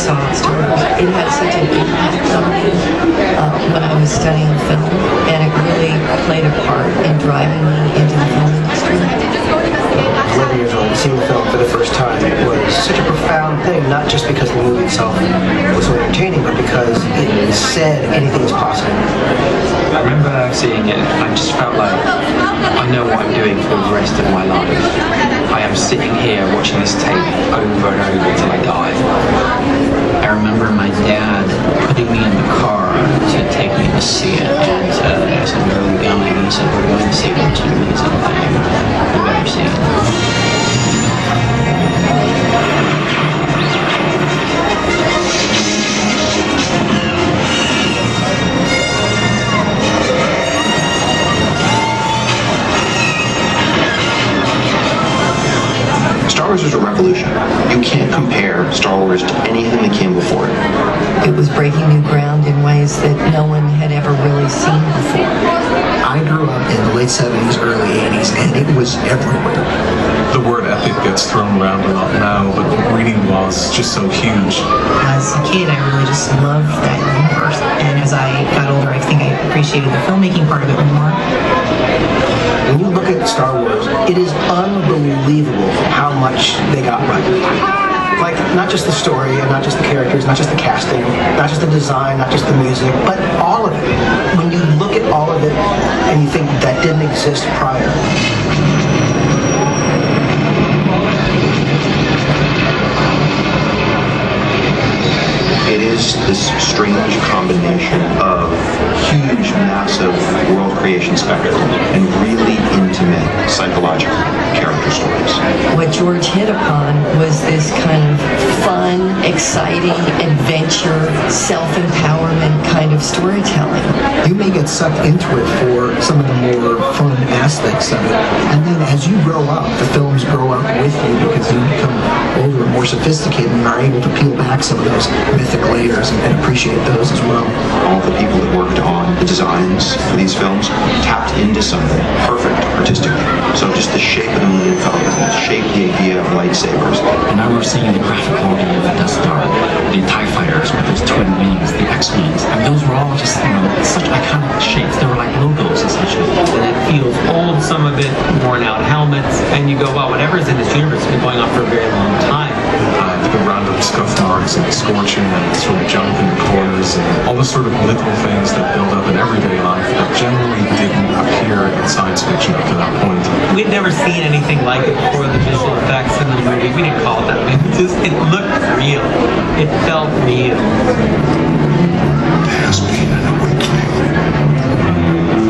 saw Star Wars. It had such an impact on me when I was studying film, and it really played a part in driving me into the film industry. 11 years old, seeing the film for the first time was such a profound thing, not just because the movie itself was so entertaining, but because it said anything is possible. I remember seeing it, I just felt like I know what I'm doing for the rest of my life. I am sitting here watching this tape over and over until I die. I remember my dad putting me in the car to take me to see it, and I said, "Where are we going?" And he said, "We're going to see the most amazing thing you've ever seen." Star Wars was a revolution. You can't compare Star Wars to anything that came before it. It was breaking new ground in ways that no one had ever really seen before. I grew up in the late 70s, early 80s, and it was everywhere. The word epic gets thrown around a lot now, but it really was just so huge. As a kid, I really just loved that universe. And as I got older, I think I appreciated the filmmaking part of it more. When you look at Star Wars, it is unbelievable how much they got right. Like, not just the story, and not just the characters, not just the casting, not just the design, not just the music, but all of it. When you look at all of it and you think that didn't exist prior. It is this strange combination of huge, massive world creation spectacle and really intimate psychological character stories. What George hit upon was this kind of fun, exciting, adventure, self-empowerment kind of storytelling. You may get sucked into it for some of the more fun aspects of it. And then as you grow up, the films grow up with you because you become older and more sophisticated and are able to peel back some of those mythic layers and appreciate those as well. All the people that worked on the designs for these films tapped into something perfect artistically. So just the shape of the Millennium Falcon, the shape, the idea of lightsabers. And I was seeing the graphic model of the Death Star, the TIE fighters with those twin wings, the X-Wings, and those were all just, such iconic shapes. They were like logos, essentially. And it feels old, some of it worn out helmets, and you go, wow, whatever's in this universe has been going on for a very long time. The random scuff marks and the scorching and sort of junk in the corners and all the sort of little things that build up in everyday life that generally didn't appear in science fiction up to that point. We'd never seen anything like it before, the visual effects in the movie. We didn't call it that. It looked real. It felt real. There has been an awakening.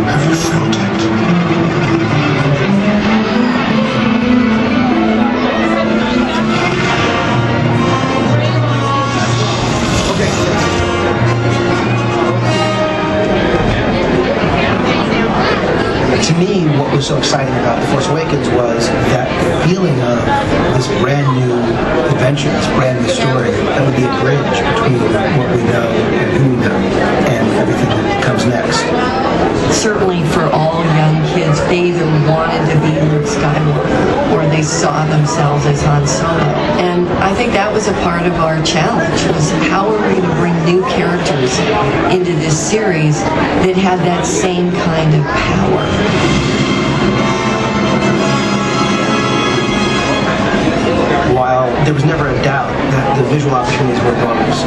Have you felt it? To me, what was so exciting about The Force Awakens was that feeling of this brand new adventure, this brand new story that would be a bridge between what we know and who we know and everything that comes next. Certainly for all young kids, they either wanted to be Luke Skywalker or they saw themselves as Han Solo. And I think that was a part of our challenge, was how are we going to bring new characters into this series that had that same kind of power. While there was never a doubt that the visual opportunities were enormous,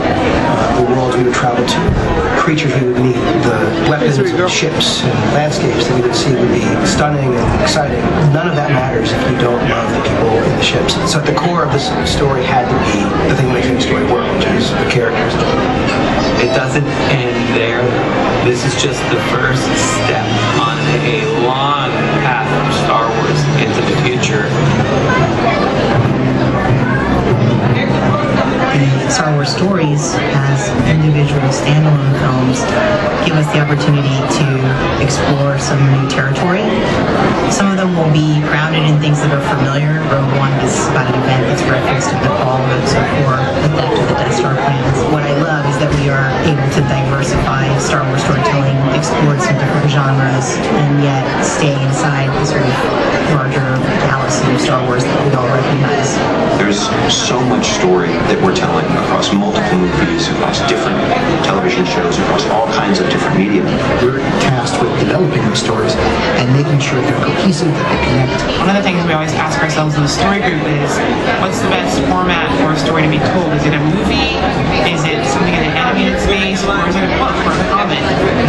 the worlds we would travel to, the creatures we would meet, the weapons and ships and landscapes that we would see would be stunning and exciting. None of that matters if you don't love the people in the ships. So at the core of this story had to be the thing that makes the story work, which is the characters. It doesn't end there. This is just the first step on a long path of Star Wars into the future. The Star Wars stories, as individual standalone films, give us the opportunity to explore some new territory Some of them will be grounded in things that are familiar. Rogue One is about an event that's referenced in the Paul episode 4, the theft of the Death Star plans. What I love is that we are able to diversify Star Wars storytelling, explore some different genres, and yet stay inside the sort of larger galaxy of Star Wars that we all recognize. There's so much story that we're telling across multiple movies, across different television shows, across all kinds of different media. We're tasked with developing those stories and making sure they're cohesive, that they connect. One of the things we always ask ourselves in the story group is, what's the best format for a story to be told? Is it a movie? Is it something in an animated space? Or is it a book or a comic?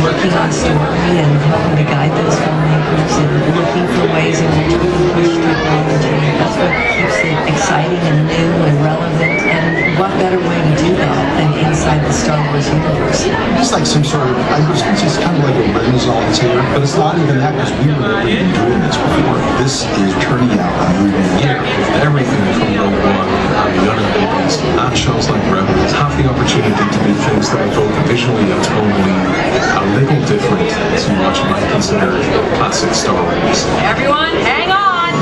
Working on story and helping to guide those filmmakers and looking for ways in which we can push technology. That's what keeps it exciting and new and relevant. And what better way to do that than inside the Star Wars universe? It's like some sort of, it's kind of like a renaissance here, but it's not even that because we were never been doing this before. This is turning out a movie Yeah, with everything from Rogue One and the other movies, and shows like Rebels have the opportunity to do things that are both visually and tonally a little different to what you might consider classic Star Wars. Everyone, hang on!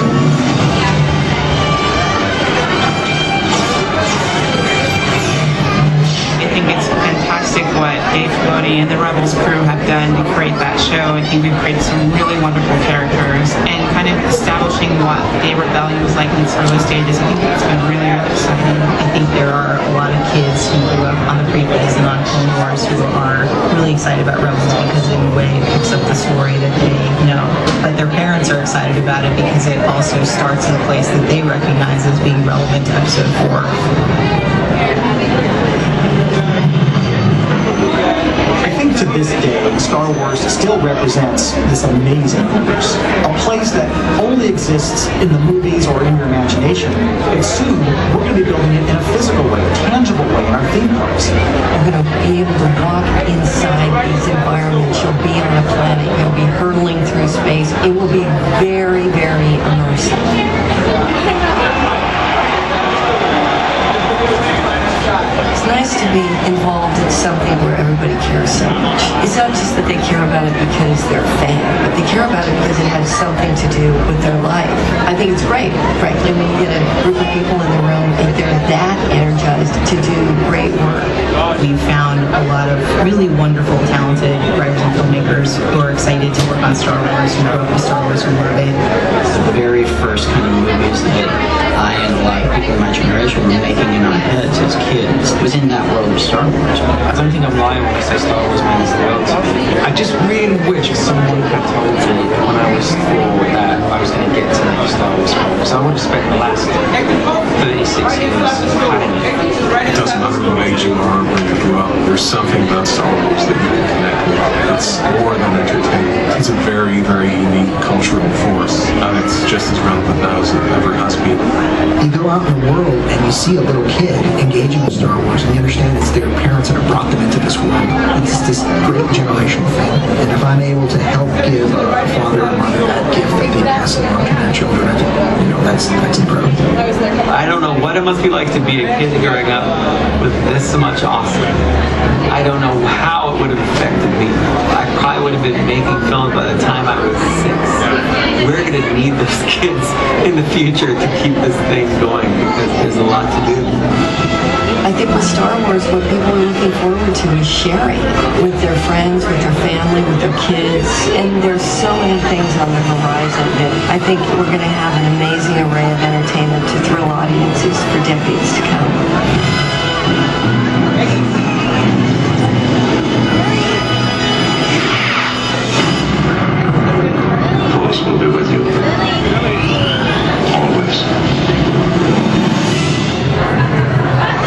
I think it's fantastic what Dave Filoni and the Rebels crew have done to create that show. I think we've created some really wonderful characters and kind of establishing what favorite values like in its early stages. I think it's been really, really exciting. I think there are a lot of kids who grew up on the prequels and on Clone Wars who are really excited about Rebels because in a way it picks up the story that they know. But their parents are excited about it because it also starts in a place that they recognize as being relevant to Episode 4. I think to this day, Star Wars still represents this amazing universe. A place that only exists in the movies or in your imagination. But soon, we're going to be building it in a physical way, a tangible way in our theme parks. You're going to be able to walk inside these environments. You'll be on a planet. You'll be hurtling through space. It will be very, very immersive. It's nice to be involved in something where everybody cares so much. It's not just that they care about it because they're a fan, but they care about it because it has something to do with their life. I think it's great, frankly, when you get a group of people in the room and they're that energized to do great work. We've found a lot of really wonderful, talented writers and filmmakers who are excited to work on Star Wars, who grew up with Star Wars, who love it. The very first kind of movies that I and a lot of people in my generation were making in our heads as kids was in that world of Star Wars. I don't think I'm lying when I say Star Wars means the world to me. I just really wish someone had told me when I was 4 that I was going to get to know Star Wars films. I would have spent the last 36 years planning it. It doesn't matter what age you are, where you grew up, there's something about Star Wars that you can connect with. It's more than entertainment. It's a very, very unique cultural force, and it's just as relevant now as it ever has been. You go out in the world and you see a little kid engaging with Star Wars and you understand it's their parents that have brought them into this world. It's this great generational thing. And if I'm able to help give a father or mother that gift that they pass along to their children, that's incredible. I don't know what it must be like to be a kid growing up with this much awesome. I don't know how it would have affected me. I probably would have been making films by the time I was 6. We're going to need those kids in the future to keep this thing going because there's a lot to do. I think with Star Wars, what people are looking forward to is sharing with their friends, with their family, with their kids. And there's so many things on the horizon that I think we're going to have an amazing array of entertainment to thrill audiences for decades to come.